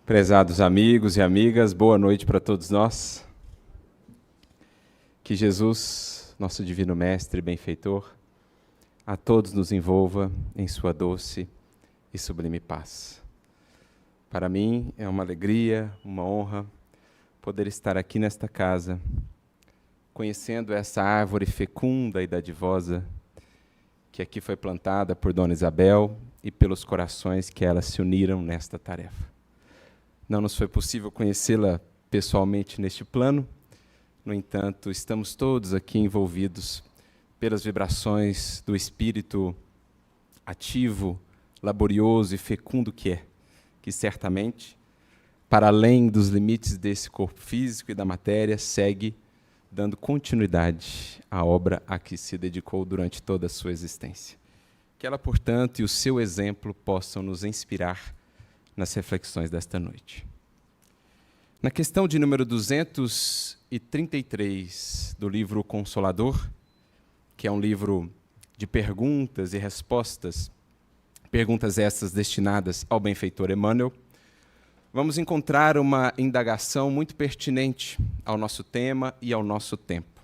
Prezados amigos e amigas, boa noite para todos nós. Que Jesus, nosso divino mestre e benfeitor, a todos nos envolva em sua doce e sublime paz. Para mim é uma alegria, uma honra poder estar aqui nesta casa, conhecendo essa árvore fecunda e dadivosa que aqui foi plantada por Dona Isabel e pelos corações que elas se uniram nesta tarefa. Não nos foi possível conhecê-la pessoalmente neste plano, no entanto, estamos todos aqui envolvidos pelas vibrações do espírito ativo, laborioso e fecundo que certamente, para além dos limites desse corpo físico e da matéria, segue dando continuidade à obra a que se dedicou durante toda a sua existência. Que ela, portanto, e o seu exemplo possam nos inspirar nas reflexões desta noite. Na questão de número 233 do livro Consolador, que é um livro de perguntas e respostas, perguntas essas destinadas ao benfeitor Emmanuel, vamos encontrar uma indagação muito pertinente ao nosso tema e ao nosso tempo.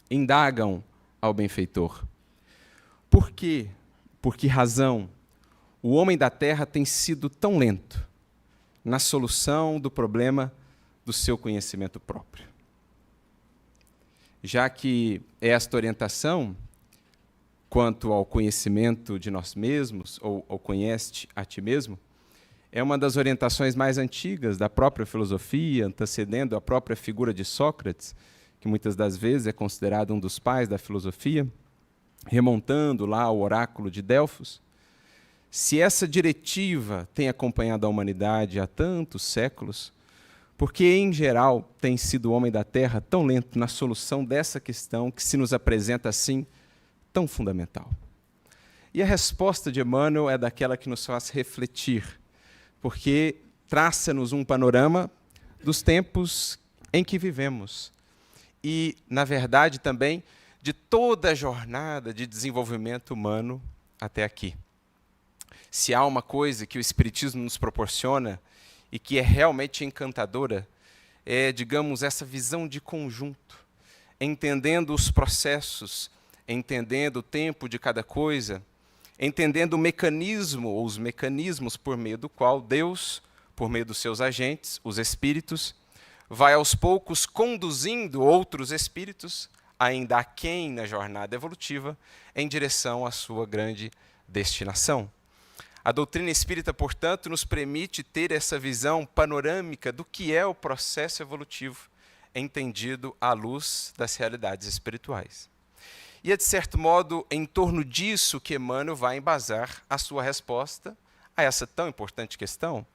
Indagam ao benfeitor: por quê? Por que razão o homem da Terra tem sido tão lento na solução do problema do seu conhecimento próprio? Já que esta orientação, quanto ao conhecimento de nós mesmos, ou conhece-te a ti mesmo, é uma das orientações mais antigas da própria filosofia, antecedendo a própria figura de Sócrates, que muitas das vezes é considerado um dos pais da filosofia, remontando lá ao oráculo de Delfos. Se essa diretiva tem acompanhado a humanidade há tantos séculos, por que, em geral, tem sido o homem da Terra tão lento na solução dessa questão que se nos apresenta assim tão fundamental? E a resposta de Emmanuel é daquela que nos faz refletir, porque traça-nos um panorama dos tempos em que vivemos e, na verdade, também de toda a jornada de desenvolvimento humano até aqui. Se há uma coisa que o Espiritismo nos proporciona e que é realmente encantadora, é, digamos, essa visão de conjunto, entendendo os processos, entendendo o tempo de cada coisa, entendendo o mecanismo ou os mecanismos por meio do qual Deus, por meio dos seus agentes, os espíritos, vai aos poucos conduzindo outros espíritos, ainda aquém na jornada evolutiva, em direção à sua grande destinação. A doutrina espírita, portanto, nos permite ter essa visão panorâmica do que é o processo evolutivo, entendido à luz das realidades espirituais. E é, de certo modo, em torno disso que Emmanuel vai embasar a sua resposta a essa tão importante questão.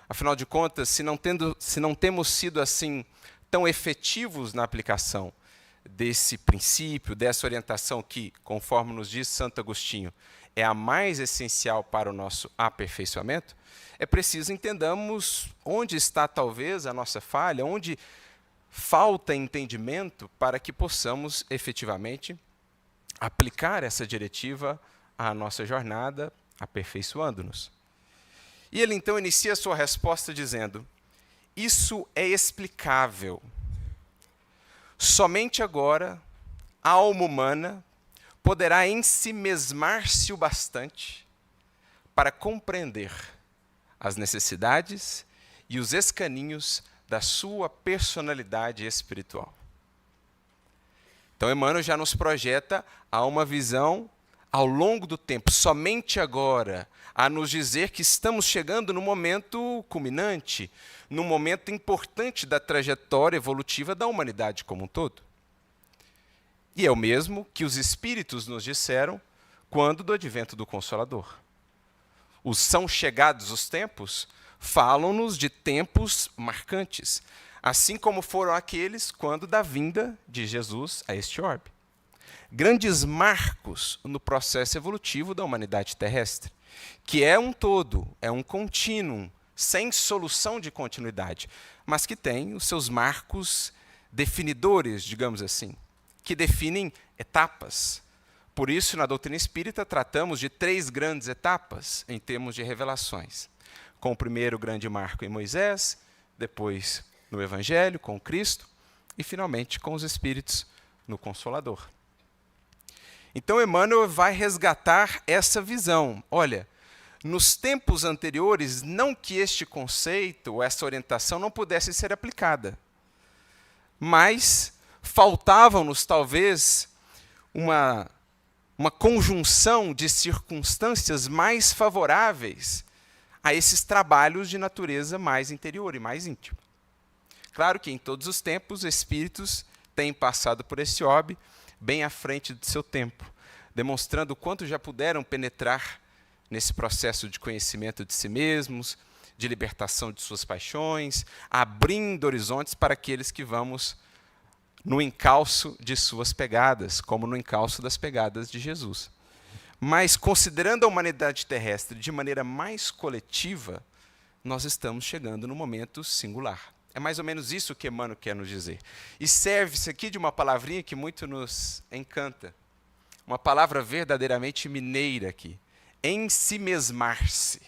Afinal de contas, se não temos sido assim tão efetivos na aplicação desse princípio, dessa orientação que, conforme nos diz Santo Agostinho, é a mais essencial para o nosso aperfeiçoamento, é preciso entendamos onde está talvez a nossa falha, onde falta entendimento para que possamos efetivamente aplicar essa diretiva à nossa jornada, aperfeiçoando-nos. E ele então inicia a sua resposta dizendo: isso é explicável. Somente agora a alma humana poderá ensimesmar-se o bastante para compreender as necessidades e os escaninhos da sua personalidade espiritual. Então, Emmanuel já nos projeta a uma visão ao longo do tempo, somente agora, a nos dizer que estamos chegando no momento culminante, no momento importante da trajetória evolutiva da humanidade como um todo. E é o mesmo que os Espíritos nos disseram quando do advento do Consolador. Os são chegados os tempos falam-nos de tempos marcantes, assim como foram aqueles quando da vinda de Jesus a este orbe. Grandes marcos no processo evolutivo da humanidade terrestre, que é um todo, é um contínuo, sem solução de continuidade, mas que tem os seus marcos definidores, digamos assim, que definem etapas. Por isso, na doutrina espírita, tratamos de 3 grandes etapas em termos de revelações. com o primeiro grande marco em Moisés, depois no Evangelho, com Cristo, e finalmente com os Espíritos no Consolador. Então Emmanuel vai resgatar essa visão. Olha, nos tempos anteriores, não que este conceito, ou essa orientação não pudesse ser aplicada, mas faltavam-nos talvez uma conjunção de circunstâncias mais favoráveis a esses trabalhos de natureza mais interior e mais íntima. Claro que em todos os tempos, espíritos têm passado por esse orbe bem à frente do seu tempo, demonstrando o quanto já puderam penetrar nesse processo de conhecimento de si mesmos, de libertação de suas paixões, abrindo horizontes para aqueles que vamos no encalço de suas pegadas, como no encalço das pegadas de Jesus. Mas, considerando a humanidade terrestre de maneira mais coletiva, nós estamos chegando num momento singular. É mais ou menos isso que Emmanuel quer nos dizer. E serve-se aqui de uma palavrinha que muito nos encanta, uma palavra verdadeiramente mineira aqui, ensimesmar-se.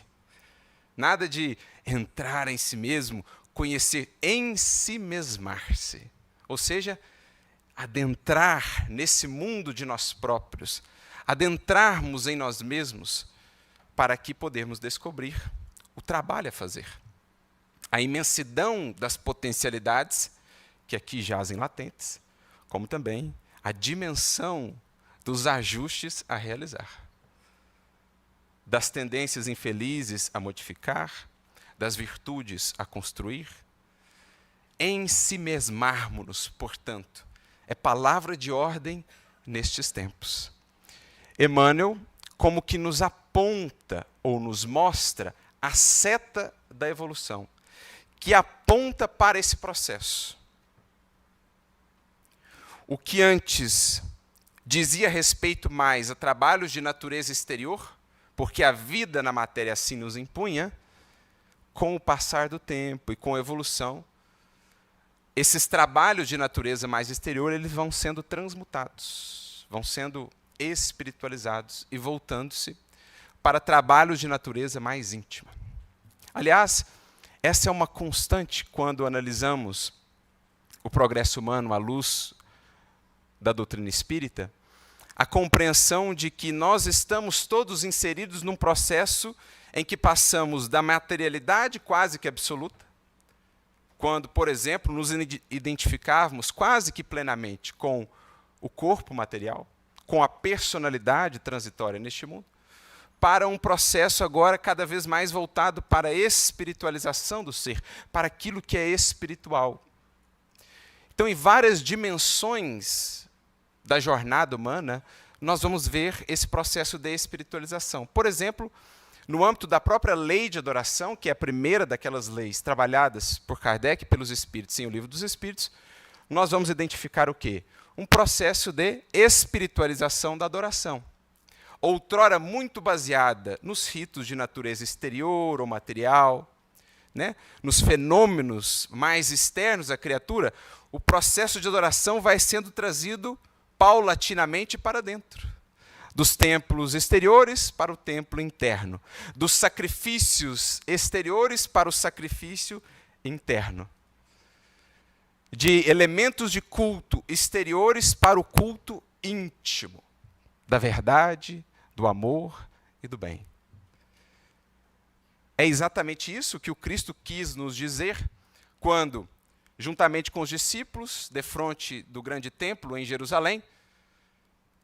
Nada de entrar em si mesmo, conhecer, ensimesmar-se. Ou seja, adentrar nesse mundo de nós próprios, adentrarmos em nós mesmos, para aqui podermos descobrir o trabalho a fazer. A imensidão das potencialidades que aqui jazem latentes, como também a dimensão dos ajustes a realizar. Das tendências infelizes a modificar, das virtudes a construir. Ensimesmarmos-nos, portanto, é palavra de ordem nestes tempos. Emmanuel, como que nos aponta ou nos mostra a seta da evolução, que aponta para esse processo. O que antes dizia respeito mais a trabalhos de natureza exterior, porque a vida na matéria assim nos impunha, com o passar do tempo e com a evolução, esses trabalhos de natureza mais exterior, eles vão sendo transmutados, vão sendo espiritualizados e voltando-se para trabalhos de natureza mais íntima. Aliás, essa é uma constante quando analisamos o progresso humano à luz da doutrina espírita, a compreensão de que nós estamos todos inseridos num processo em que passamos da materialidade quase que absoluta, quando, por exemplo, nos identificarmos quase que plenamente com o corpo material, com a personalidade transitória neste mundo, para um processo agora cada vez mais voltado para a espiritualização do ser, para aquilo que é espiritual. Então, em várias dimensões da jornada humana, nós vamos ver esse processo de espiritualização. Por exemplo, no âmbito da própria lei de adoração, que é a primeira daquelas leis trabalhadas por Kardec pelos Espíritos em O Livro dos Espíritos, nós vamos identificar o quê? Um processo de espiritualização da adoração. Outrora muito baseada nos ritos de natureza exterior ou material, né? Nos fenômenos mais externos da criatura, o processo de adoração vai sendo trazido paulatinamente para dentro. Dos templos exteriores para o templo interno. Dos sacrifícios exteriores para o sacrifício interno. De elementos de culto exteriores para o culto íntimo. Da verdade, do amor e do bem. É exatamente isso que o Cristo quis nos dizer quando, juntamente com os discípulos, defronte do grande templo em Jerusalém,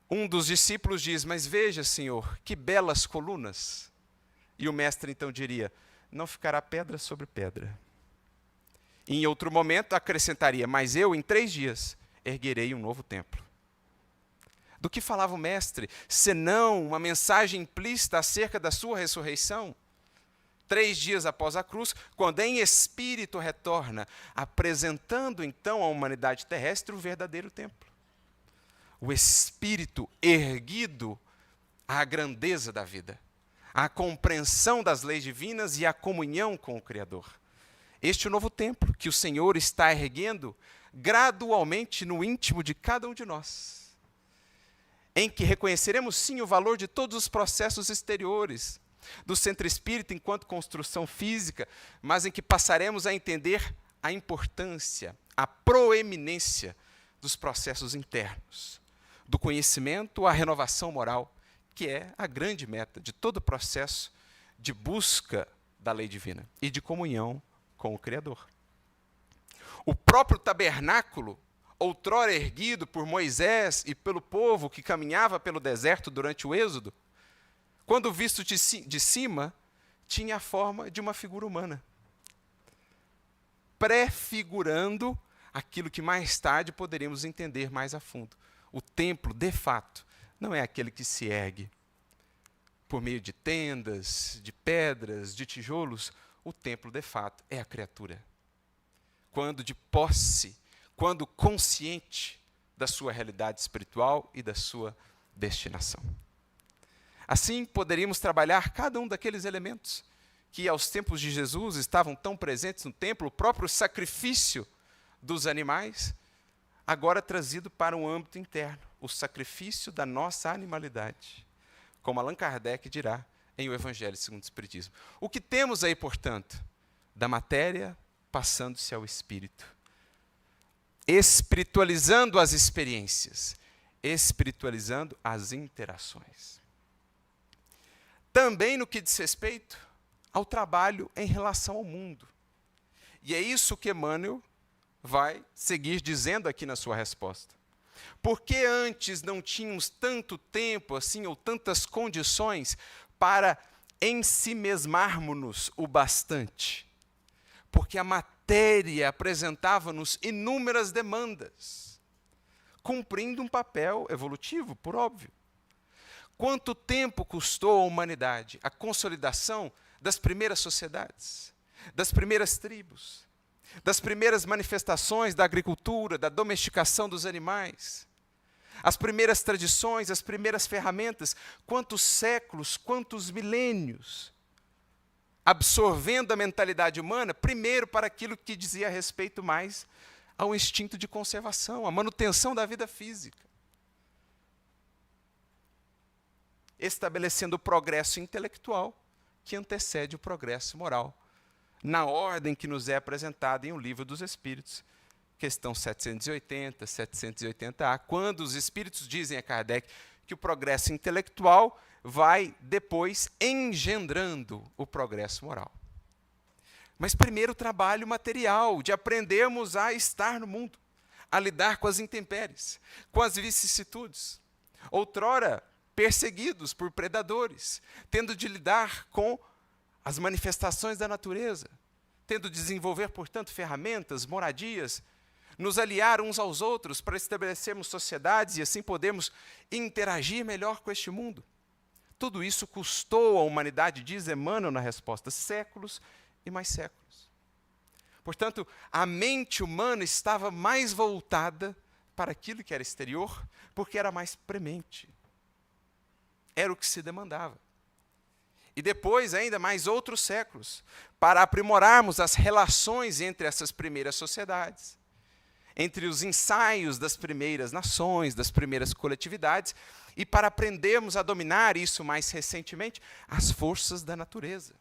um dos discípulos diz: mas veja, Senhor, que belas colunas. E o mestre então diria: não ficará pedra sobre pedra. E em outro momento acrescentaria: mas eu, em 3 dias, erguerei um novo templo. Do que falava o mestre, senão uma mensagem implícita acerca da sua ressurreição? 3 dias após a cruz, quando em espírito retorna, apresentando então à humanidade terrestre o verdadeiro templo. O espírito erguido à grandeza da vida, à compreensão das leis divinas e à comunhão com o Criador. Este é o novo templo que o Senhor está erguendo gradualmente no íntimo de cada um de nós, em que reconheceremos sim o valor de todos os processos exteriores, do centro espírita enquanto construção física, mas em que passaremos a entender a importância, a proeminência dos processos internos, do conhecimento à renovação moral, que é a grande meta de todo o processo de busca da lei divina e de comunhão com o Criador. O próprio tabernáculo, outrora erguido por Moisés e pelo povo que caminhava pelo deserto durante o Êxodo, quando visto de cima, tinha a forma de uma figura humana, prefigurando aquilo que mais tarde poderíamos entender mais a fundo. O templo, de fato, não é aquele que se ergue por meio de tendas, de pedras, de tijolos. O templo, de fato, é a criatura. Quando de posse, quando consciente da sua realidade espiritual e da sua destinação. Assim, poderíamos trabalhar cada um daqueles elementos que, aos tempos de Jesus, estavam tão presentes no templo, o próprio sacrifício dos animais, agora trazido para um âmbito interno, o sacrifício da nossa animalidade, como Allan Kardec dirá em O Evangelho segundo o Espiritismo. O que temos aí, portanto? Da matéria passando-se ao espírito, espiritualizando as experiências, espiritualizando as interações. Também no que diz respeito ao trabalho em relação ao mundo. E é isso que Emmanuel vai seguir dizendo aqui na sua resposta. Por que antes não tínhamos tanto tempo assim, ou tantas condições para ensimesmarmos-nos o bastante? Porque a matéria apresentava-nos inúmeras demandas, cumprindo um papel evolutivo, por óbvio. Quanto tempo custou à humanidade a consolidação das primeiras sociedades, das primeiras tribos, das primeiras manifestações da agricultura, da domesticação dos animais, as primeiras tradições, as primeiras ferramentas? Quantos séculos, quantos milênios, absorvendo a mentalidade humana, primeiro para aquilo que dizia respeito mais ao instinto de conservação, à manutenção da vida física, estabelecendo o progresso intelectual que antecede o progresso moral, na ordem que nos é apresentada em O Livro dos Espíritos, questão 780, 780A, quando os Espíritos dizem a Kardec que o progresso intelectual vai depois engendrando o progresso moral. Mas primeiro o trabalho material, de aprendermos a estar no mundo, a lidar com as intempéries, com as vicissitudes. Outrora, perseguidos por predadores, tendo de lidar com as manifestações da natureza, tendo de desenvolver, portanto, ferramentas, moradias, nos aliar uns aos outros para estabelecermos sociedades e assim podermos interagir melhor com este mundo. Tudo isso custou à humanidade, diz Emmanuel na resposta, séculos e mais séculos. Portanto, a mente humana estava mais voltada para aquilo que era exterior, porque era mais premente. Era o que se demandava. E depois, ainda mais outros séculos, para aprimorarmos as relações entre essas primeiras sociedades, entre os ensaios das primeiras nações, das primeiras coletividades, e para aprendermos a dominar isso mais recentemente, as forças da natureza,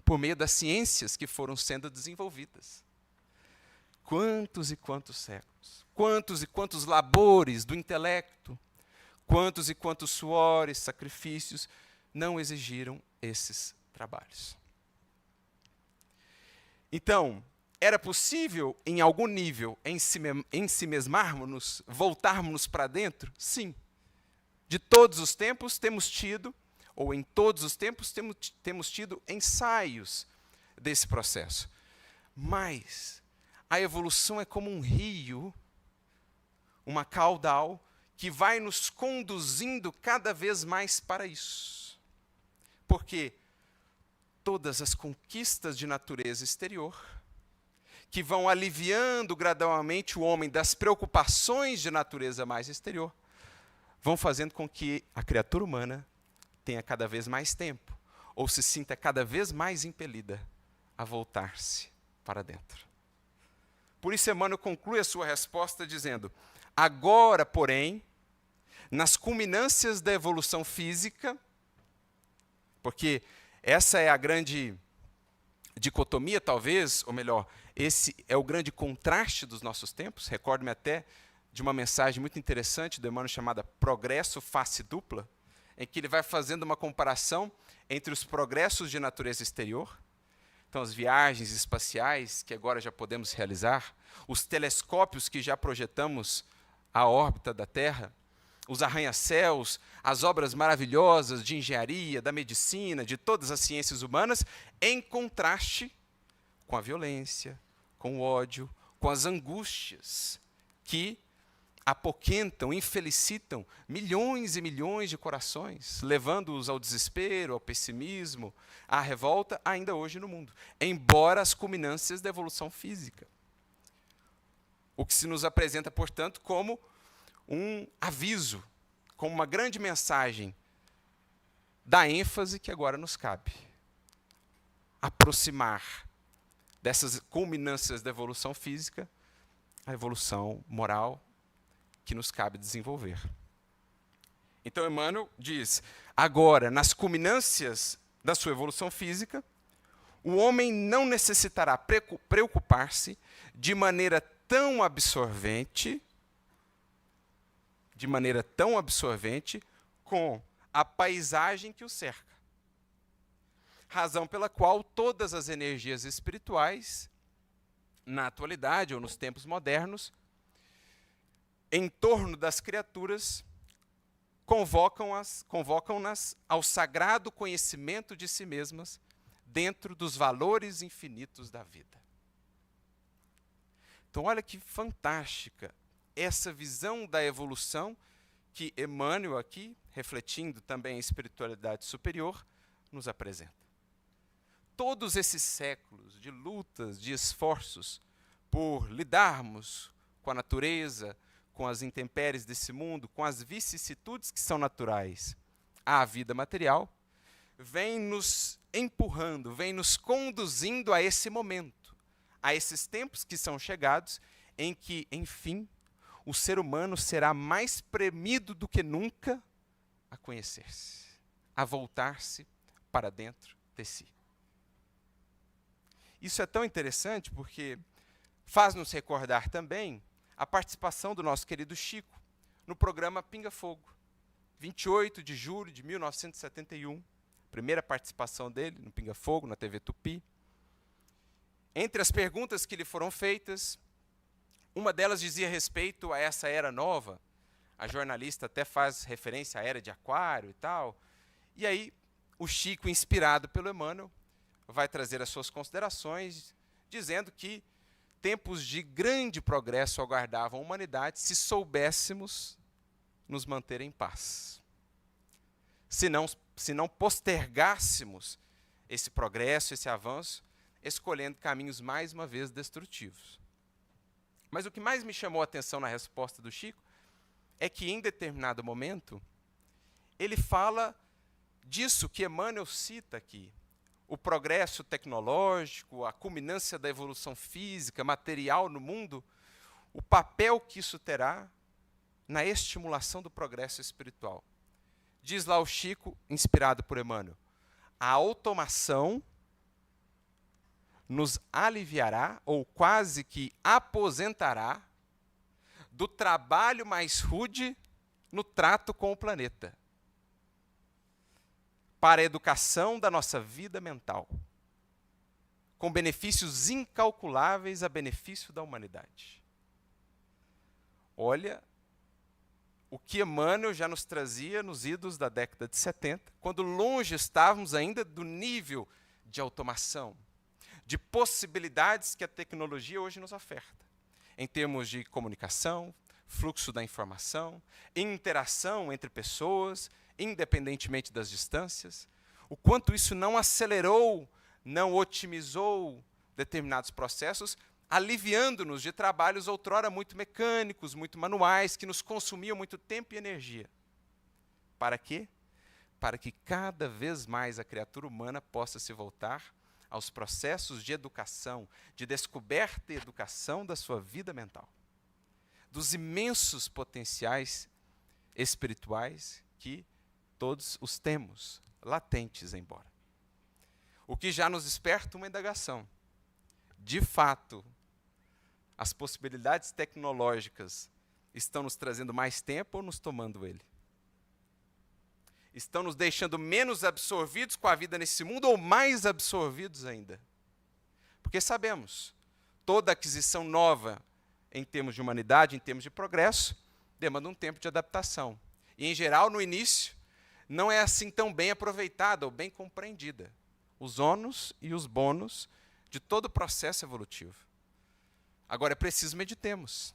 por meio das ciências que foram sendo desenvolvidas. Quantos e quantos séculos, quantos e quantos labores do intelecto, quantos e quantos suores, sacrifícios não exigiram esses trabalhos. Então, era possível, em algum nível, ensimesmarmos-nos, voltarmos para dentro? Sim. De todos os tempos temos tido, ou em todos os tempos temos tido ensaios desse processo. Mas a evolução é como um rio, uma caudal, que vai nos conduzindo cada vez mais para isso. Porque todas as conquistas de natureza exterior, que vão aliviando gradualmente o homem das preocupações de natureza mais exterior, vão fazendo com que a criatura humana tenha cada vez mais tempo, ou se sinta cada vez mais impelida a voltar-se para dentro. Por isso, Emmanuel conclui a sua resposta dizendo: agora, porém, nas culminâncias da evolução física, Porque essa é a grande dicotomia, talvez, ou melhor, esse é o grande contraste dos nossos tempos. Recordo-me até de uma mensagem muito interessante do Emmanuel chamada Progresso Face Dupla, em que ele vai fazendo uma comparação entre os progressos de natureza exterior, então as viagens espaciais que agora já podemos realizar, os telescópios que já projetamos a órbita da Terra, os arranha-céus, as obras maravilhosas de engenharia, da medicina, de todas as ciências humanas, em contraste com a violência, com o ódio, com as angústias que apoquentam, infelicitam milhões e milhões de corações, levando-os ao desespero, ao pessimismo, à revolta, ainda hoje no mundo, embora as culminâncias da evolução física. O que se nos apresenta, portanto, como um aviso, como uma grande mensagem da ênfase que agora nos cabe. Aproximar dessas culminâncias da evolução física a evolução moral que nos cabe desenvolver. Então, Emmanuel diz, agora, nas culminâncias da sua evolução física, o homem não necessitará preocupar-se de maneira tão absorvente com a paisagem que o cerca. Razão pela qual todas as energias espirituais, na atualidade ou nos tempos modernos, em torno das criaturas, convocam-nas ao sagrado conhecimento de si mesmas dentro dos valores infinitos da vida. Então, olha que fantástica essa visão da evolução que Emmanuel aqui, refletindo também a espiritualidade superior, nos apresenta. Todos esses séculos de lutas, de esforços por lidarmos com a natureza, com as intempéries desse mundo, com as vicissitudes que são naturais à vida material, vem nos empurrando, vem nos conduzindo a esse momento, a esses tempos que são chegados, em que, enfim, o ser humano será mais premido do que nunca a conhecer-se, a voltar-se para dentro de si. Isso é tão interessante porque faz-nos recordar também a participação do nosso querido Chico no programa Pinga Fogo, 28 de julho de 1971, primeira participação dele no Pinga Fogo, na TV Tupi. Entre as perguntas que lhe foram feitas, uma delas dizia respeito a essa era nova. A jornalista até faz referência à era de Aquário e tal. E aí, o Chico, inspirado pelo Emmanuel, vai trazer as suas considerações, dizendo que tempos de grande progresso aguardavam a humanidade se soubéssemos nos manter em paz. Se não postergássemos esse progresso, esse avanço, escolhendo caminhos, mais uma vez, destrutivos. Mas o que mais me chamou a atenção na resposta do Chico é que, em determinado momento, ele fala disso que Emmanuel cita aqui, o progresso tecnológico, a culminância da evolução física, material no mundo, o papel que isso terá na estimulação do progresso espiritual. Diz lá o Chico, inspirado por Emmanuel, a automação nos aliviará, ou quase que aposentará, do trabalho mais rude no trato com o planeta, para a educação da nossa vida mental, com benefícios incalculáveis a benefício da humanidade. Olha o que Emmanuel já nos trazia nos idos da década de 70, quando longe estávamos ainda do nível de automação, de possibilidades que a tecnologia hoje nos oferta, em termos de comunicação, fluxo da informação, interação entre pessoas, independentemente das distâncias, o quanto isso não acelerou, não otimizou determinados processos, aliviando-nos de trabalhos outrora muito mecânicos, muito manuais, que nos consumiam muito tempo e energia. Para quê? Para que cada vez mais a criatura humana possa se voltar aos processos de educação, de descoberta e educação da sua vida mental, dos imensos potenciais espirituais que todos os temos, latentes embora. O que já nos desperta uma indagação. De fato, as possibilidades tecnológicas estão nos trazendo mais tempo ou nos tomando ele? Estão nos deixando menos absorvidos com a vida nesse mundo ou mais absorvidos ainda? Porque sabemos, toda aquisição nova em termos de humanidade, em termos de progresso, demanda um tempo de adaptação. E, em geral, no início, não é assim tão bem aproveitada ou bem compreendida. Os ônus e os bônus de todo o processo evolutivo. Agora, é preciso meditemos.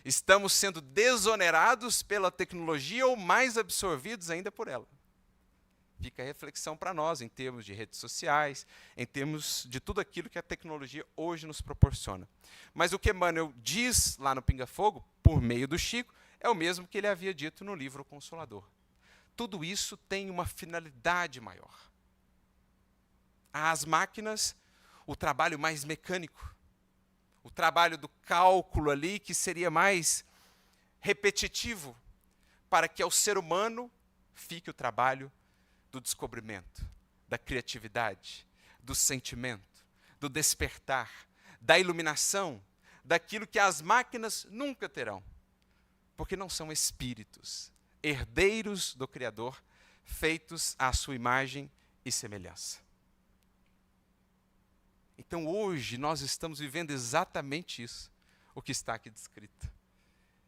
Estamos sendo desonerados pela tecnologia ou mais absorvidos ainda por ela? Fica a reflexão para nós, em termos de redes sociais, em termos de tudo aquilo que a tecnologia hoje nos proporciona. Mas o que Emmanuel diz lá no Pinga Fogo, por meio do Chico, é o mesmo que ele havia dito no livro O Consolador. Tudo isso tem uma finalidade maior. Às máquinas, o trabalho mais mecânico, o trabalho do cálculo ali, que seria mais repetitivo, para que ao ser humano fique o trabalho do descobrimento, da criatividade, do sentimento, do despertar, da iluminação, daquilo que as máquinas nunca terão, porque não são espíritos, herdeiros do Criador, feitos à sua imagem e semelhança. Então, hoje, nós estamos vivendo exatamente isso, o que está aqui descrito.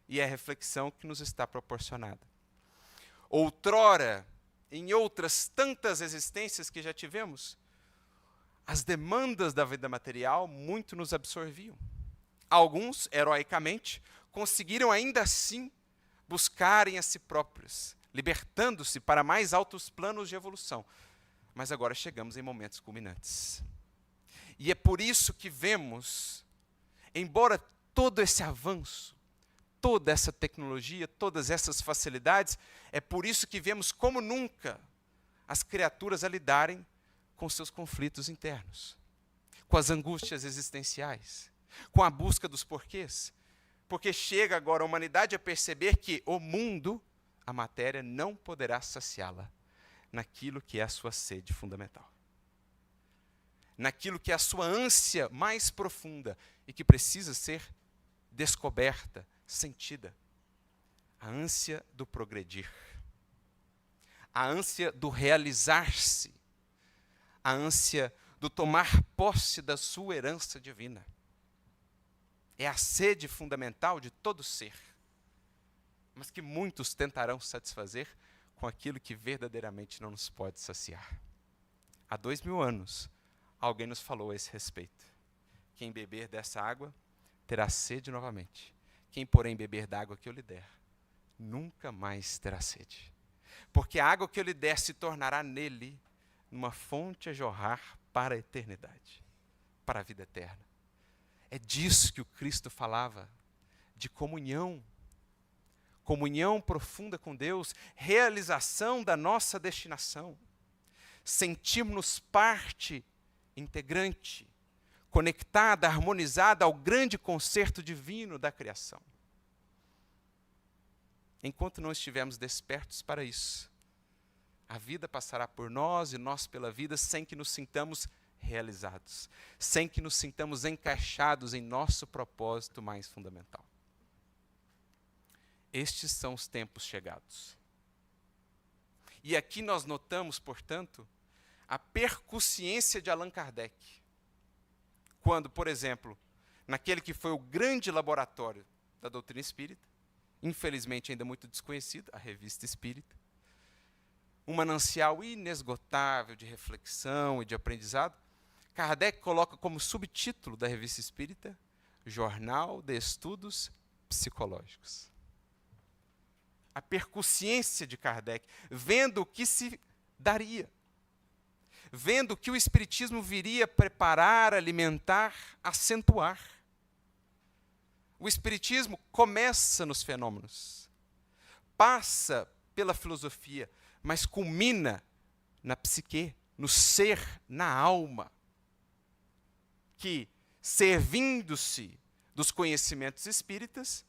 E é a reflexão que nos está proporcionada. Outrora, em outras tantas existências que já tivemos, as demandas da vida material muito nos absorviam. Alguns, heroicamente, conseguiram ainda assim buscarem a si próprios, libertando-se para mais altos planos de evolução. Mas agora chegamos em momentos culminantes. E é por isso que vemos, embora todo esse avanço, toda essa tecnologia, todas essas facilidades, é por isso que vemos como nunca as criaturas a lidarem com seus conflitos internos, com as angústias existenciais, com a busca dos porquês. Porque chega agora a humanidade a perceber que o mundo, a matéria, não poderá saciá-la naquilo que é a sua sede fundamental. Naquilo que é a sua ânsia mais profunda e que precisa ser descoberta, sentida. A ânsia do progredir. A ânsia do realizar-se. A ânsia do tomar posse da sua herança divina. É a sede fundamental de todo ser, mas que muitos tentarão satisfazer com aquilo que verdadeiramente não nos pode saciar. Há 2000 anos, alguém nos falou a esse respeito. Quem beber dessa água, terá sede novamente. Quem, porém, beber da água que eu lhe der, nunca mais terá sede. Porque a água que eu lhe der se tornará nele uma fonte a jorrar para a eternidade, para a vida eterna. É disso que o Cristo falava, de comunhão. Comunhão profunda com Deus, realização da nossa destinação. Sentimos-nos parte integrante, conectada, harmonizada ao grande concerto divino da criação. Enquanto não estivermos despertos para isso, a vida passará por nós e nós pela vida sem que nos sintamos realizados, sem que nos sintamos encaixados em nosso propósito mais fundamental. Estes são os tempos chegados. E aqui nós notamos, portanto, a percussiência de Allan Kardec. Quando, por exemplo, naquele que foi o grande laboratório da doutrina espírita, infelizmente ainda muito desconhecido, a Revista Espírita, um manancial inesgotável de reflexão e de aprendizado, Kardec coloca como subtítulo da Revista Espírita, Jornal de Estudos Psicológicos. A percussiência de Kardec, vendo o que se daria, vendo o que o Espiritismo viria preparar, alimentar, acentuar. O Espiritismo começa nos fenômenos, passa pela filosofia, mas culmina na psique, no ser, na alma, que, servindo-se dos conhecimentos espíritas,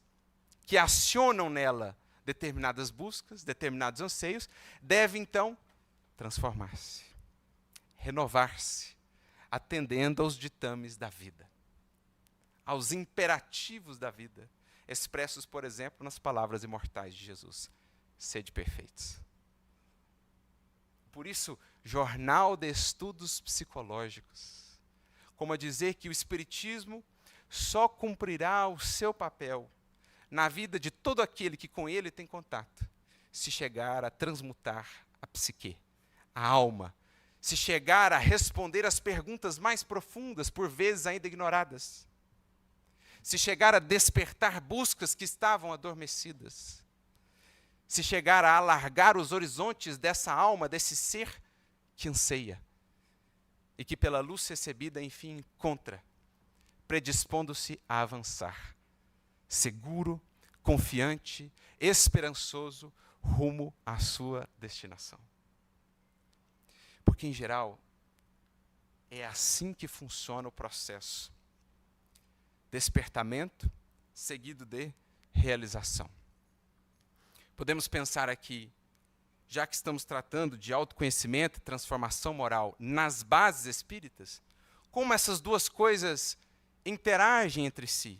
que acionam nela determinadas buscas, determinados anseios, deve então transformar-se, renovar-se, atendendo aos ditames da vida, aos imperativos da vida, expressos, por exemplo, nas palavras imortais de Jesus: sede perfeitos. Por isso, Jornal de Estudos Psicológicos, como a dizer que o Espiritismo só cumprirá o seu papel na vida de todo aquele que com ele tem contato, se chegar a transmutar a psique, a alma, se chegar a responder às perguntas mais profundas, por vezes ainda ignoradas, se chegar a despertar buscas que estavam adormecidas, se chegar a alargar os horizontes dessa alma, desse ser que anseia, e que pela luz recebida, enfim, encontra, predispondo-se a avançar, seguro, confiante, esperançoso, rumo à sua destinação. Porque, em geral, é assim que funciona o processo. Despertamento, seguido de realização. Podemos pensar aqui, já que estamos tratando de autoconhecimento e transformação moral nas bases espíritas, como essas duas coisas interagem entre si.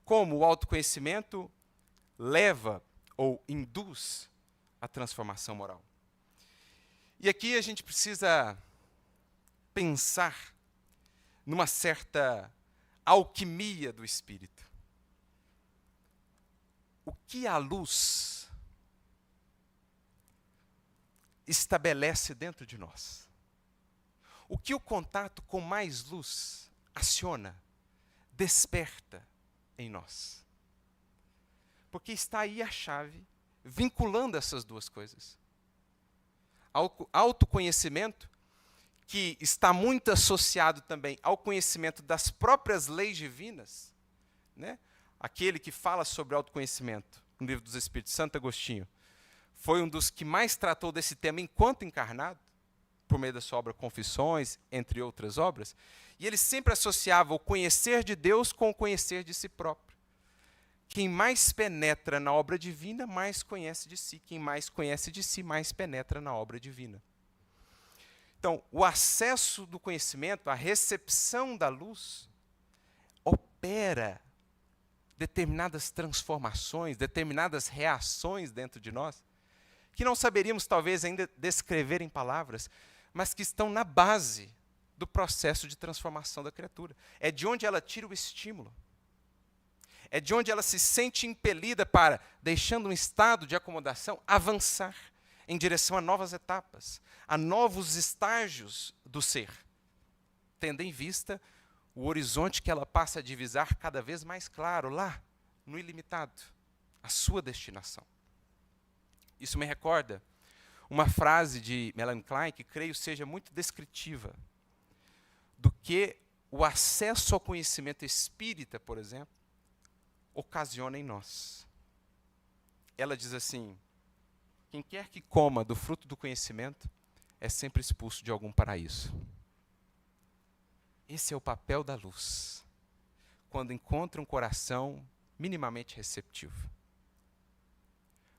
Como o autoconhecimento leva ou induz a transformação moral. E aqui a gente precisa pensar numa certa alquimia do espírito. O que a luz estabelece dentro de nós? O que o contato com mais luz aciona, desperta em nós? Porque está aí a chave, vinculando essas duas coisas. Autoconhecimento, que está muito associado também ao conhecimento das próprias leis divinas, né? Aquele que fala sobre autoconhecimento, no Livro dos Espíritos, Santo Agostinho, foi um dos que mais tratou desse tema enquanto encarnado, por meio da sua obra Confissões, entre outras obras, e ele sempre associava o conhecer de Deus com o conhecer de si próprio. Quem mais penetra na obra divina, mais conhece de si. Quem mais conhece de si, mais penetra na obra divina. Então, o acesso do conhecimento, a recepção da luz, opera determinadas transformações, determinadas reações dentro de nós, que não saberíamos talvez ainda descrever em palavras, mas que estão na base do processo de transformação da criatura. É de onde ela tira o estímulo. É de onde ela se sente impelida para, deixando um estado de acomodação, avançar em direção a novas etapas, a novos estágios do ser, tendo em vista o horizonte que ela passa a divisar cada vez mais claro, lá, no ilimitado, a sua destinação. Isso me recorda uma frase de Melanie Klein, que creio seja muito descritiva do que o acesso ao conhecimento espírita, por exemplo, ocasiona em nós. Ela diz assim: quem quer que coma do fruto do conhecimento é sempre expulso de algum paraíso. Esse é o papel da luz, quando encontra um coração minimamente receptivo.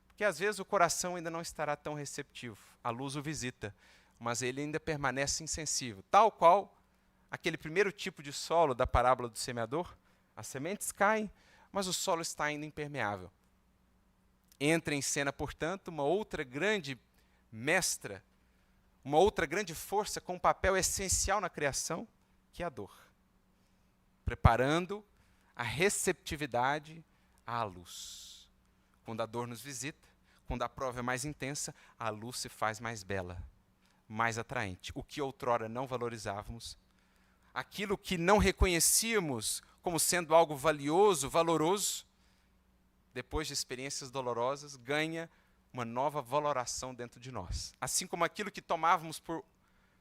Porque às vezes o coração ainda não estará tão receptivo, a luz o visita, mas ele ainda permanece insensível, tal qual aquele primeiro tipo de solo da parábola do semeador. As sementes caem, mas o solo está ainda impermeável. Entra em cena, portanto, uma outra grande mestra, uma outra grande força com um papel essencial na criação, que é a dor, preparando a receptividade à luz. Quando a dor nos visita, quando a prova é mais intensa, a luz se faz mais bela, mais atraente. O que outrora não valorizávamos, aquilo que não reconhecíamos como sendo algo valioso, valoroso, depois de experiências dolorosas, ganha uma nova valoração dentro de nós. Assim como aquilo que tomávamos por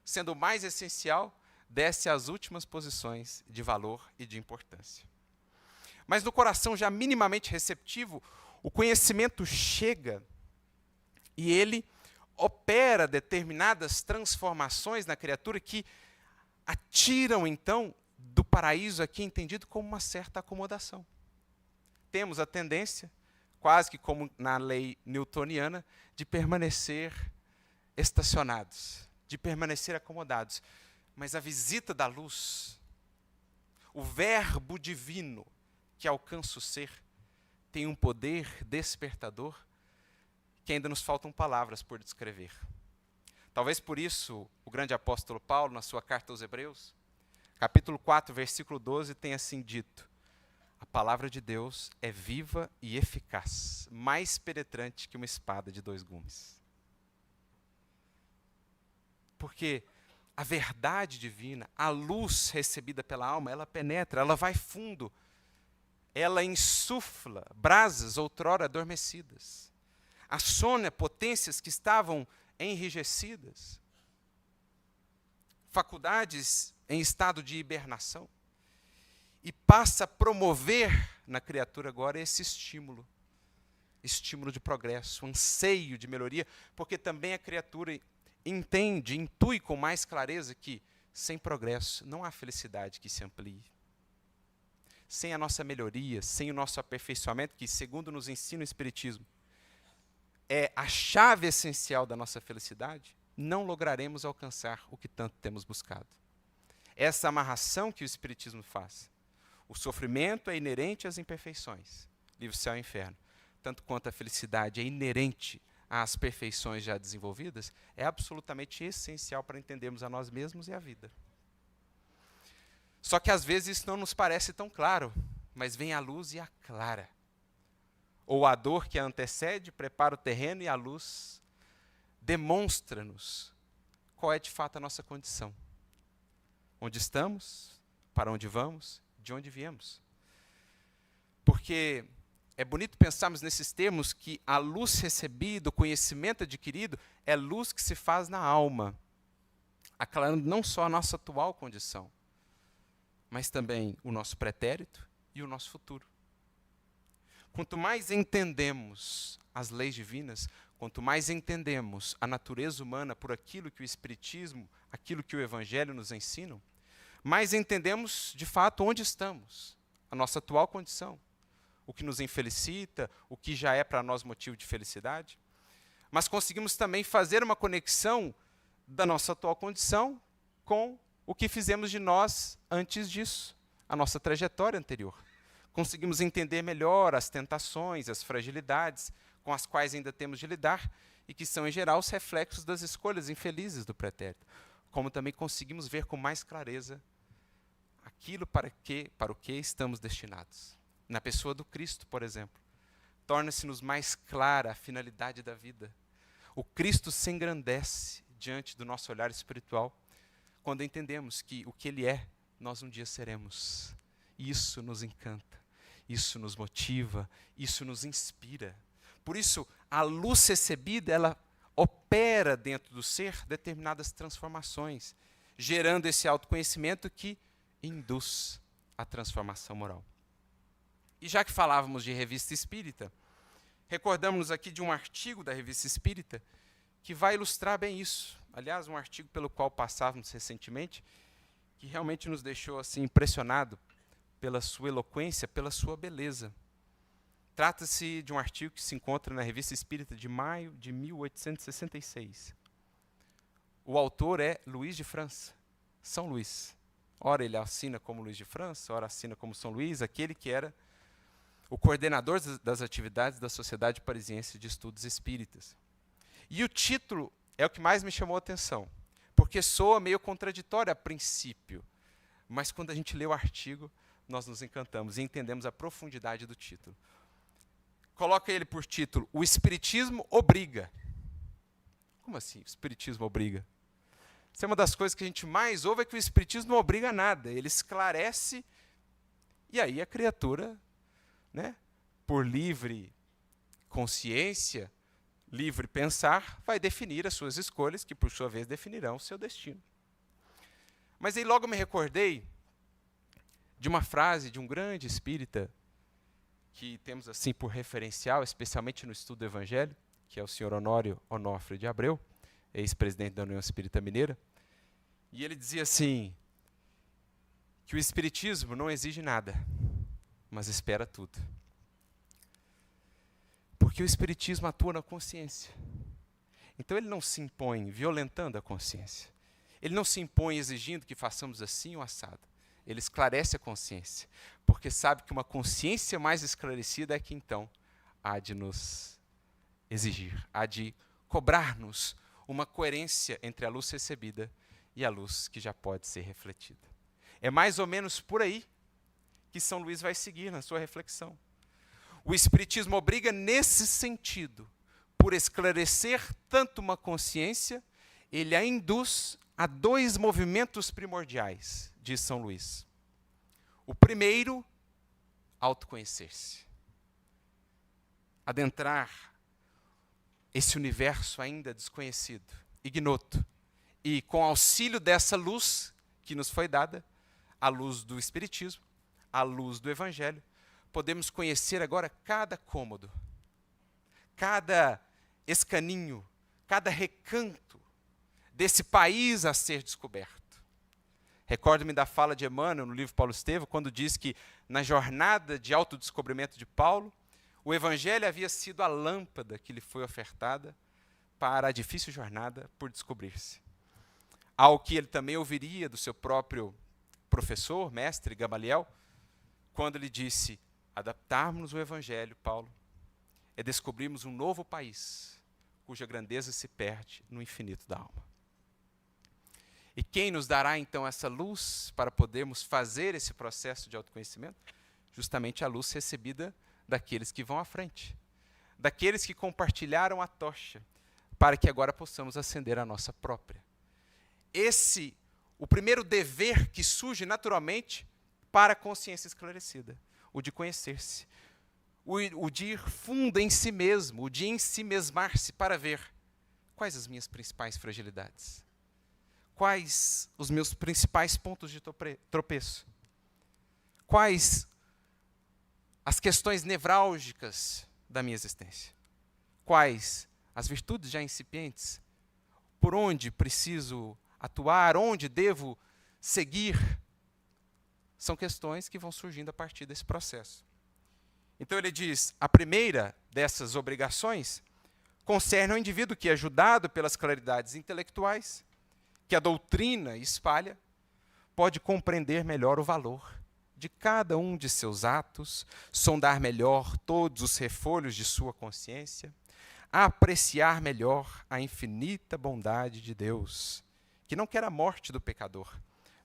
sendo o mais essencial, desce às últimas posições de valor e de importância. Mas no coração já minimamente receptivo, o conhecimento chega e ele opera determinadas transformações na criatura que atiram, então, do paraíso aqui entendido como uma certa acomodação. Temos a tendência, quase que como na lei newtoniana, de permanecer estacionados, de permanecer acomodados. Mas a visita da luz, o verbo divino que alcança o ser, tem um poder despertador que ainda nos faltam palavras por descrever. Talvez por isso o grande apóstolo Paulo, na sua carta aos Hebreus, capítulo 4, versículo 12, tem assim dito: a palavra de Deus é viva e eficaz, mais penetrante que uma espada de 2 gumes. Porque a verdade divina, a luz recebida pela alma, ela penetra, ela vai fundo, ela insufla brasas outrora adormecidas, aciona potências que estavam enrijecidas, faculdades em estado de hibernação, e passa a promover na criatura agora esse estímulo de progresso, anseio de melhoria, porque também a criatura entende, intui com mais clareza que sem progresso não há felicidade que se amplie. Sem a nossa melhoria, sem o nosso aperfeiçoamento, que segundo nos ensina o Espiritismo, é a chave essencial da nossa felicidade, não lograremos alcançar o que tanto temos buscado. Essa amarração que o Espiritismo faz. O sofrimento é inerente às imperfeições, livre céu e inferno. Tanto quanto a felicidade é inerente às perfeições já desenvolvidas, é absolutamente essencial para entendermos a nós mesmos e a vida. Só que às vezes isso não nos parece tão claro, mas vem a luz e aclara. Ou a dor que a antecede prepara o terreno e a luz demonstra-nos qual é de fato a nossa condição. Onde estamos, para onde vamos, de onde viemos. Porque é bonito pensarmos nesses termos que a luz recebida, o conhecimento adquirido, é luz que se faz na alma, aclarando não só a nossa atual condição, mas também o nosso pretérito e o nosso futuro. Quanto mais entendemos as leis divinas, quanto mais entendemos a natureza humana por aquilo que o Espiritismo, aquilo que o Evangelho nos ensinam, mais entendemos, de fato, onde estamos, a nossa atual condição, o que nos infelicita, o que já é para nós motivo de felicidade. Mas conseguimos também fazer uma conexão da nossa atual condição com o que fizemos de nós antes disso, a nossa trajetória anterior. Conseguimos entender melhor as tentações, as fragilidades com as quais ainda temos de lidar e que são, em geral, os reflexos das escolhas infelizes do pretérito. Como também conseguimos ver com mais clareza aquilo para o que estamos destinados. Na pessoa do Cristo, por exemplo, torna-se-nos mais clara a finalidade da vida. O Cristo se engrandece diante do nosso olhar espiritual quando entendemos que o que Ele é, nós um dia seremos. Isso nos encanta, isso nos motiva, isso nos inspira. Por isso, a luz recebida, ela opera dentro do ser determinadas transformações, gerando esse autoconhecimento que induz a transformação moral. E já que falávamos de Revista Espírita, recordamos-nos aqui de um artigo da Revista Espírita que vai ilustrar bem isso. Aliás, um artigo pelo qual passávamos recentemente, que realmente nos deixou assim impressionado pela sua eloquência, pela sua beleza. Trata-se de um artigo que se encontra na Revista Espírita de maio de 1866. O autor é Luís de França, São Luís. Ora ele assina como Luís de França, ora assina como São Luís, aquele que era o coordenador das atividades da Sociedade Parisiense de Estudos Espíritas. E o título é o que mais me chamou a atenção, porque soa meio contraditório a princípio, mas quando a gente lê o artigo, nós nos encantamos e entendemos a profundidade do título. Coloca ele por título: O Espiritismo Obriga. Como assim, o Espiritismo obriga? Isso é uma das coisas que a gente mais ouve, é que o Espiritismo não obriga a nada, ele esclarece, e aí a criatura, né, por livre consciência, livre pensar, vai definir as suas escolhas, que por sua vez definirão o seu destino. Mas aí logo me recordei de uma frase de um grande espírita, que temos assim por referencial, especialmente no estudo do Evangelho, que é o senhor Honório Onofre de Abreu, ex-presidente da União Espírita Mineira, e ele dizia assim, que o Espiritismo não exige nada, mas espera tudo. Porque o Espiritismo atua na consciência. Então ele não se impõe violentando a consciência. Ele não se impõe exigindo que façamos assim ou assado. Ele esclarece a consciência, porque sabe que uma consciência mais esclarecida é que então há de nos exigir, há de cobrar-nos uma coerência entre a luz recebida e a luz que já pode ser refletida. É mais ou menos por aí que São Luís vai seguir na sua reflexão. O Espiritismo obriga nesse sentido, por esclarecer tanto uma consciência, ele a induz a dois movimentos primordiais, diz São Luís. O primeiro, autoconhecer-se. Adentrar esse universo ainda desconhecido, ignoto, e com auxílio dessa luz que nos foi dada, a luz do Espiritismo, a luz do Evangelho, podemos conhecer agora cada cômodo, cada escaninho, cada recanto desse país a ser descoberto. Recordo-me da fala de Emmanuel no livro Paulo Estevam, quando diz que na jornada de autodescobrimento de Paulo, o Evangelho havia sido a lâmpada que lhe foi ofertada para a difícil jornada por descobrir-se. Ao que ele também ouviria do seu próprio professor, mestre Gamaliel, quando ele disse: adaptarmos o Evangelho, Paulo, é descobrirmos um novo país, cuja grandeza se perde no infinito da alma. E quem nos dará então essa luz para podermos fazer esse processo de autoconhecimento? Justamente a luz recebida daqueles que vão à frente, daqueles que compartilharam a tocha, para que agora possamos acender a nossa própria. O primeiro dever que surge naturalmente para a consciência esclarecida, o de conhecer-se, o de ir fundo em si mesmo, o de ensimesmar-se para ver quais as minhas principais fragilidades, quais os meus principais pontos de tropeço, quais as questões nevrálgicas da minha existência, quais as virtudes já incipientes, por onde preciso atuar, onde devo seguir. São questões que vão surgindo a partir desse processo. Então ele diz, a primeira dessas obrigações concerne ao indivíduo que, ajudado pelas claridades intelectuais que a doutrina espalha, pode compreender melhor o valor de cada um de seus atos, sondar melhor todos os refolhos de sua consciência, apreciar melhor a infinita bondade de Deus, que não quer a morte do pecador,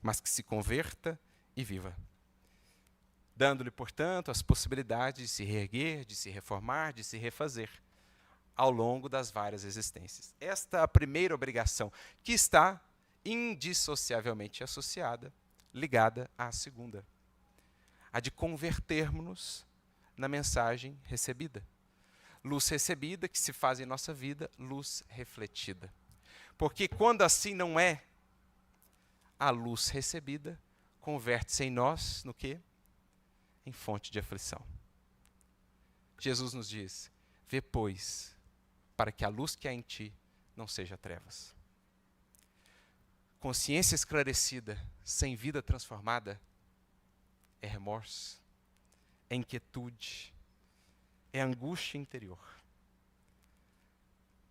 mas que se converta e viva, dando-lhe, portanto, as possibilidades de se reerguer, de se reformar, de se refazer ao longo das várias existências. Esta é a primeira obrigação, que está indissociavelmente associada, ligada à segunda, a de convertermos-nos na mensagem recebida. Luz recebida que se faz em nossa vida, luz refletida. Porque quando assim não é, a luz recebida converte-se em nós, no quê? Em fonte de aflição. Jesus nos diz, vê, pois, para que a luz que há em ti não seja trevas. Consciência esclarecida, sem vida transformada, é remorso, é inquietude, é angústia interior.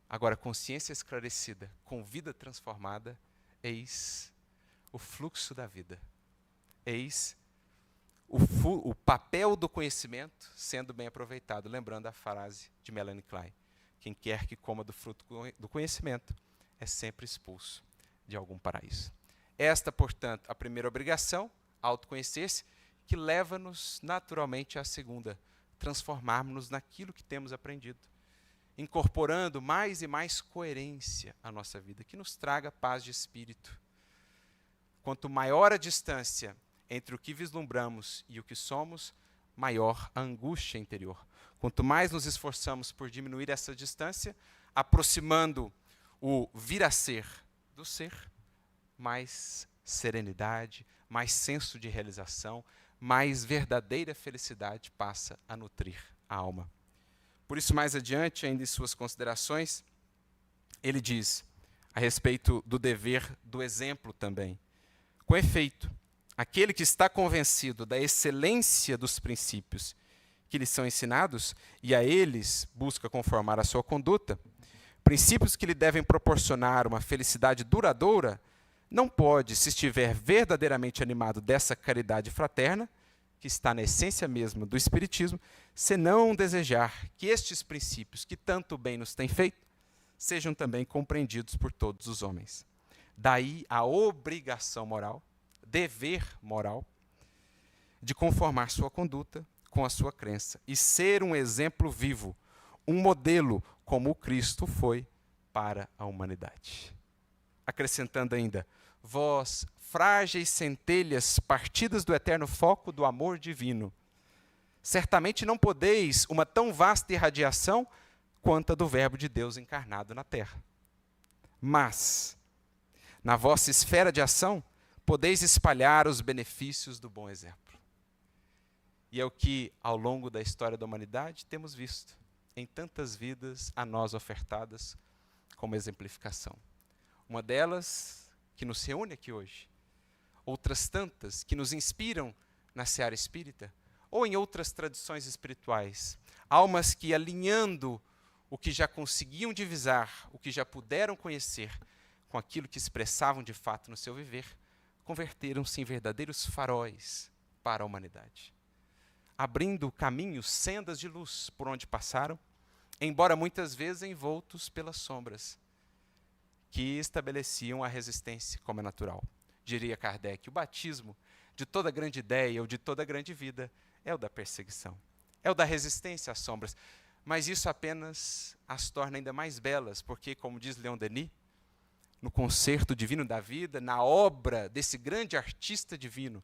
Agora, consciência esclarecida, com vida transformada, eis o fluxo da vida. Eis o papel do conhecimento sendo bem aproveitado. Lembrando a frase de Melanie Klein, quem quer que coma do fruto do conhecimento é sempre expulso de algum paraíso. Esta, portanto, a primeira obrigação, autoconhecer-se, que leva-nos naturalmente à segunda, transformarmos-nos naquilo que temos aprendido, incorporando mais e mais coerência à nossa vida, que nos traga paz de espírito. Quanto maior a distância entre o que vislumbramos e o que somos, maior a angústia interior. Quanto mais nos esforçamos por diminuir essa distância, aproximando o vir a ser do ser, mais serenidade, mais senso de realização, mais verdadeira felicidade passa a nutrir a alma. Por isso, mais adiante, ainda em suas considerações, ele diz a respeito do dever do exemplo também. Com efeito, aquele que está convencido da excelência dos princípios que lhes são ensinados, e a eles busca conformar a sua conduta, princípios que lhe devem proporcionar uma felicidade duradoura, não pode, se estiver verdadeiramente animado dessa caridade fraterna, que está na essência mesma do Espiritismo, senão desejar que estes princípios, que tanto bem nos têm feito, sejam também compreendidos por todos os homens. Daí a obrigação moral, dever moral, de conformar sua conduta com a sua crença e ser um exemplo vivo, um modelo como o Cristo foi para a humanidade. Acrescentando ainda, vós, frágeis centelhas partidas do eterno foco do amor divino, certamente não podeis uma tão vasta irradiação quanto a do Verbo de Deus encarnado na terra. Mas, na vossa esfera de ação, podeis espalhar os benefícios do bom exemplo. E é o que, ao longo da história da humanidade, temos visto em tantas vidas a nós ofertadas como exemplificação. Uma delas, que nos reúne aqui hoje. Outras tantas, que nos inspiram na seara espírita, ou em outras tradições espirituais. Almas que, alinhando o que já conseguiam divisar, o que já puderam conhecer, com aquilo que expressavam de fato no seu viver, converteram-se em verdadeiros faróis para a humanidade, abrindo caminhos, sendas de luz por onde passaram, embora muitas vezes envoltos pelas sombras que estabeleciam a resistência, como é natural. Diria Kardec, o batismo de toda grande ideia ou de toda grande vida é o da perseguição, é o da resistência às sombras, mas isso apenas as torna ainda mais belas, porque, como diz Leon Denis, no concerto divino da vida, na obra desse grande artista divino,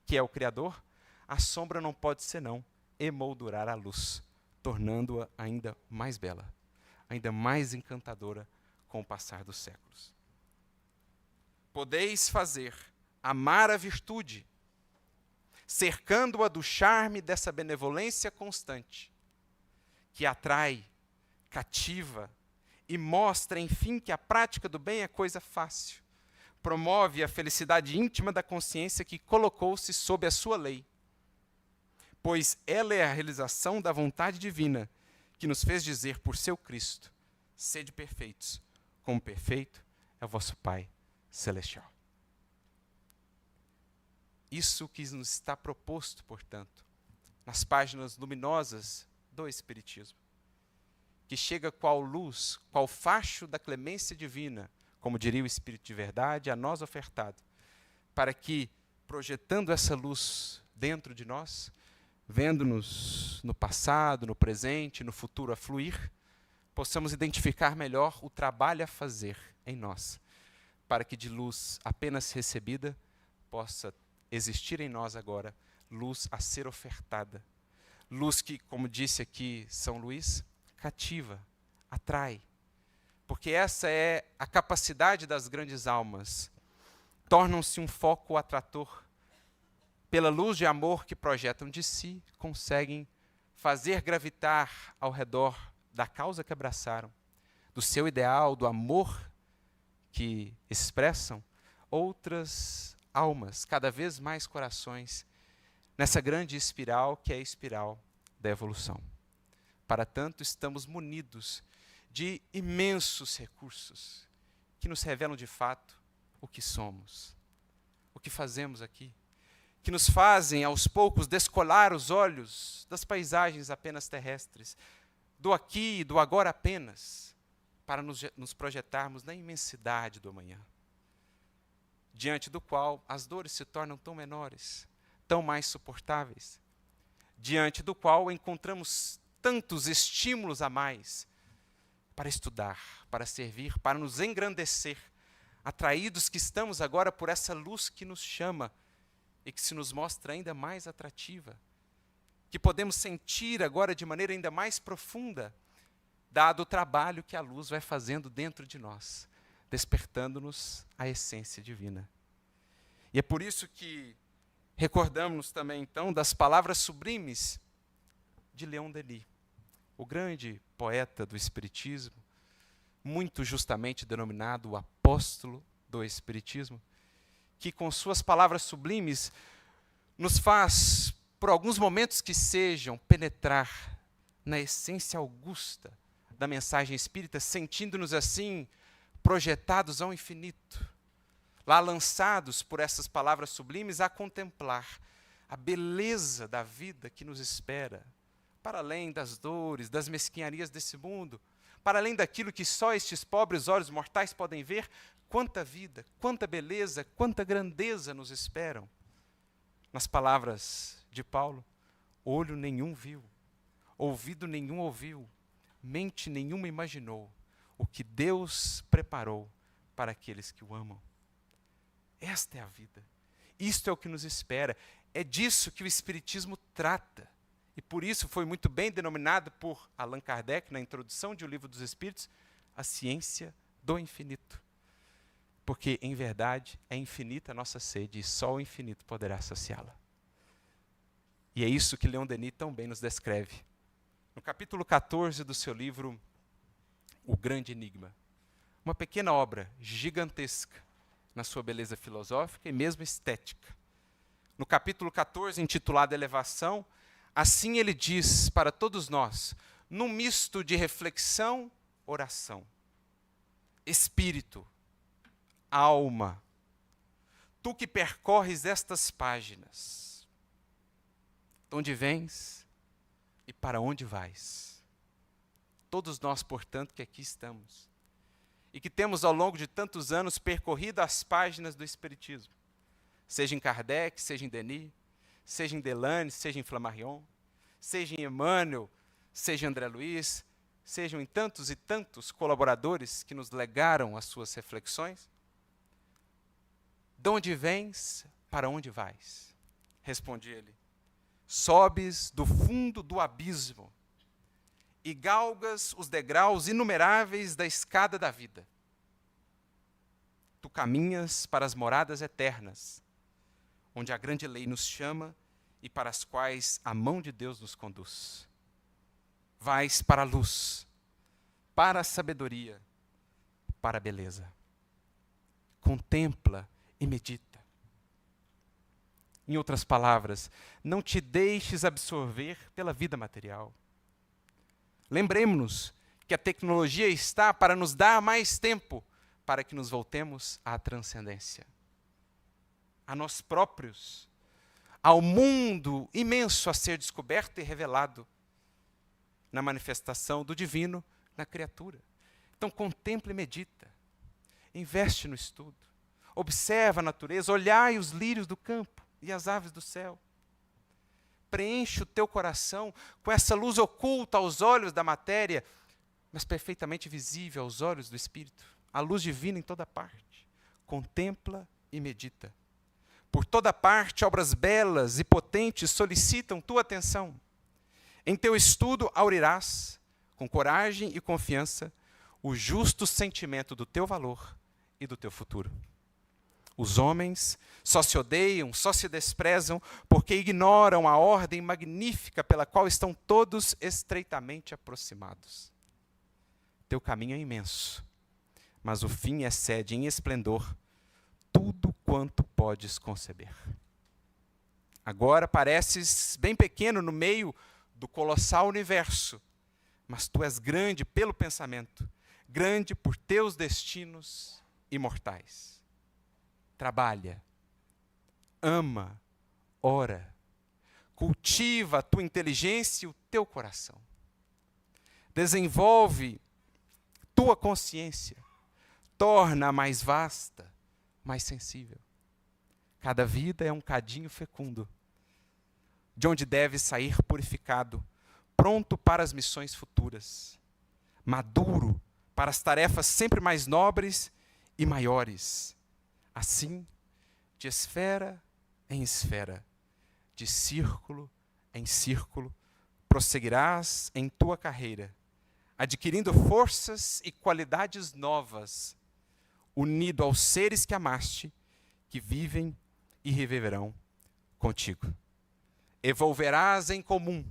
que é o Criador, a sombra não pode senão emoldurar a luz, tornando-a ainda mais bela, ainda mais encantadora com o passar dos séculos. Podeis fazer amar a virtude, cercando-a do charme dessa benevolência constante, que atrai, cativa e mostra, enfim, que a prática do bem é coisa fácil. Promove a felicidade íntima da consciência que colocou-se sob a sua lei, pois ela é a realização da vontade divina que nos fez dizer por seu Cristo, sede perfeitos, como perfeito é o vosso Pai celestial. Isso que nos está proposto, portanto, nas páginas luminosas do Espiritismo, que chega qual luz, qual facho da clemência divina, como diria o Espírito de verdade, a nós ofertado, para que, projetando essa luz dentro de nós, vendo-nos no passado, no presente, no futuro a fluir, possamos identificar melhor o trabalho a fazer em nós, para que de luz apenas recebida possa existir em nós agora luz a ser ofertada. Luz que, como disse aqui São Luís, cativa, atrai. Porque essa é a capacidade das grandes almas. Tornam-se um foco atrator. Pela luz de amor que projetam de si, conseguem fazer gravitar ao redor da causa que abraçaram, do seu ideal, do amor que expressam, outras almas, cada vez mais corações, nessa grande espiral que é a espiral da evolução. Para tanto, estamos munidos de imensos recursos que nos revelam de fato o que somos, o que fazemos aqui, que nos fazem, aos poucos, descolar os olhos das paisagens apenas terrestres, do aqui e do agora apenas, para nos projetarmos na imensidade do amanhã, diante do qual as dores se tornam tão menores, tão mais suportáveis, diante do qual encontramos tantos estímulos a mais para estudar, para servir, para nos engrandecer, atraídos que estamos agora por essa luz que nos chama e que se nos mostra ainda mais atrativa, que podemos sentir agora de maneira ainda mais profunda, dado o trabalho que a luz vai fazendo dentro de nós, despertando-nos a essência divina. E é por isso que recordamos também, então, das palavras sublimes de Leon Denis, o grande poeta do Espiritismo, muito justamente denominado o apóstolo do Espiritismo, que com suas palavras sublimes nos faz por alguns momentos que sejam, penetrar na essência augusta da mensagem espírita, sentindo-nos assim projetados ao infinito, lá lançados por essas palavras sublimes a contemplar a beleza da vida que nos espera, para além das dores, das mesquinharias desse mundo, para além daquilo que só estes pobres olhos mortais podem ver, quanta vida, quanta beleza, quanta grandeza nos esperam. Nas palavras de Paulo, olho nenhum viu, ouvido nenhum ouviu, mente nenhuma imaginou o que Deus preparou para aqueles que o amam. Esta é a vida. Isto é o que nos espera. É disso que o Espiritismo trata. E por isso foi muito bem denominado por Allan Kardec, na introdução de O Livro dos Espíritos, a ciência do infinito. Porque, em verdade, é infinita a nossa sede e só o infinito poderá saciá-la. E é isso que Leon Denis tão bem nos descreve. No capítulo 14 do seu livro, O Grande Enigma. Uma pequena obra gigantesca na sua beleza filosófica e mesmo estética. No capítulo 14, intitulado Elevação, assim ele diz para todos nós, num misto de reflexão, oração, espírito, alma, tu que percorres estas páginas, de onde vens e para onde vais? Todos nós, portanto, que aqui estamos, e que temos ao longo de tantos anos percorrido as páginas do Espiritismo, seja em Kardec, seja em Denis, seja em Delane, seja em Flammarion, seja em Emmanuel, seja em André Luiz, sejam em tantos e tantos colaboradores que nos legaram as suas reflexões. De onde vens, para onde vais? Respondi ele. Sobes do fundo do abismo e galgas os degraus inumeráveis da escada da vida. Tu caminhas para as moradas eternas, onde a grande lei nos chama e para as quais a mão de Deus nos conduz. Vais para a luz, para a sabedoria, para a beleza. Contempla e medita. Em outras palavras, não te deixes absorver pela vida material. Lembremos-nos que a tecnologia está para nos dar mais tempo para que nos voltemos à transcendência, a nós próprios, ao mundo imenso a ser descoberto e revelado na manifestação do divino na criatura. Então contempla e medita, investe no estudo, observa a natureza, olhai os lírios do campo e as aves do céu. Preenche o teu coração com essa luz oculta aos olhos da matéria, mas perfeitamente visível aos olhos do Espírito. A luz divina em toda parte. Contempla e medita. Por toda parte, obras belas e potentes solicitam tua atenção. Em teu estudo aurirás, com coragem e confiança, o justo sentimento do teu valor e do teu futuro. Os homens só se odeiam, só se desprezam, porque ignoram a ordem magnífica pela qual estão todos estreitamente aproximados. Teu caminho é imenso, mas o fim excede em esplendor tudo quanto podes conceber. Agora pareces bem pequeno no meio do colossal universo, mas tu és grande pelo pensamento, grande por teus destinos imortais. Trabalha, ama, ora, cultiva a tua inteligência e o teu coração. Desenvolve tua consciência, torna-a mais vasta, mais sensível. Cada vida é um cadinho fecundo, de onde deve sair purificado, pronto para as missões futuras, maduro para as tarefas sempre mais nobres e maiores. Assim, de esfera em esfera, de círculo em círculo, prosseguirás em tua carreira, adquirindo forças e qualidades novas, unido aos seres que amaste, que vivem e reviverão contigo. Evolverás em comum,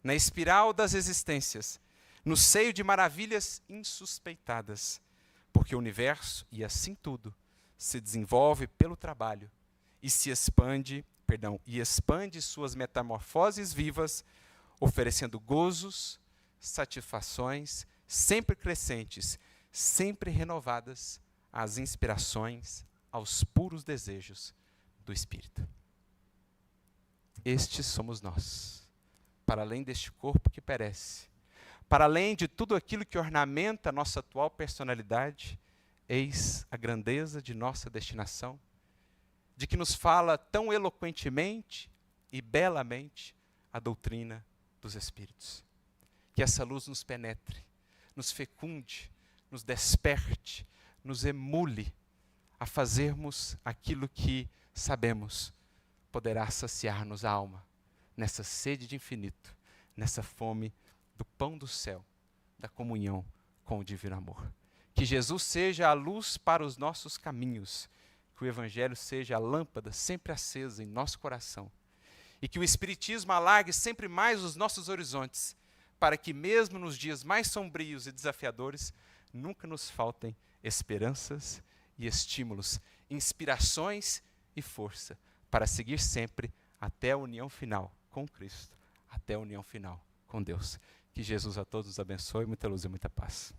na espiral das existências, no seio de maravilhas insuspeitadas, porque o universo, e assim tudo, se desenvolve pelo trabalho e se expande e expande suas metamorfoses vivas, oferecendo gozos, satisfações sempre crescentes, sempre renovadas às inspirações, aos puros desejos do Espírito. Estes somos nós, para além deste corpo que perece, para além de tudo aquilo que ornamenta a nossa atual personalidade, eis a grandeza de nossa destinação, de que nos fala tão eloquentemente e belamente a doutrina dos Espíritos. Que essa luz nos penetre, nos fecunde, nos desperte, nos emule a fazermos aquilo que sabemos poderá saciar-nos a alma, nessa sede de infinito, nessa fome do pão do céu, da comunhão com o divino amor. Que Jesus seja a luz para os nossos caminhos, que o Evangelho seja a lâmpada sempre acesa em nosso coração, e que o Espiritismo alargue sempre mais os nossos horizontes, para que mesmo nos dias mais sombrios e desafiadores, nunca nos faltem esperanças e estímulos, inspirações e força, para seguir sempre até a união final com Cristo, até a união final com Deus. Que Jesus a todos os abençoe, muita luz e muita paz.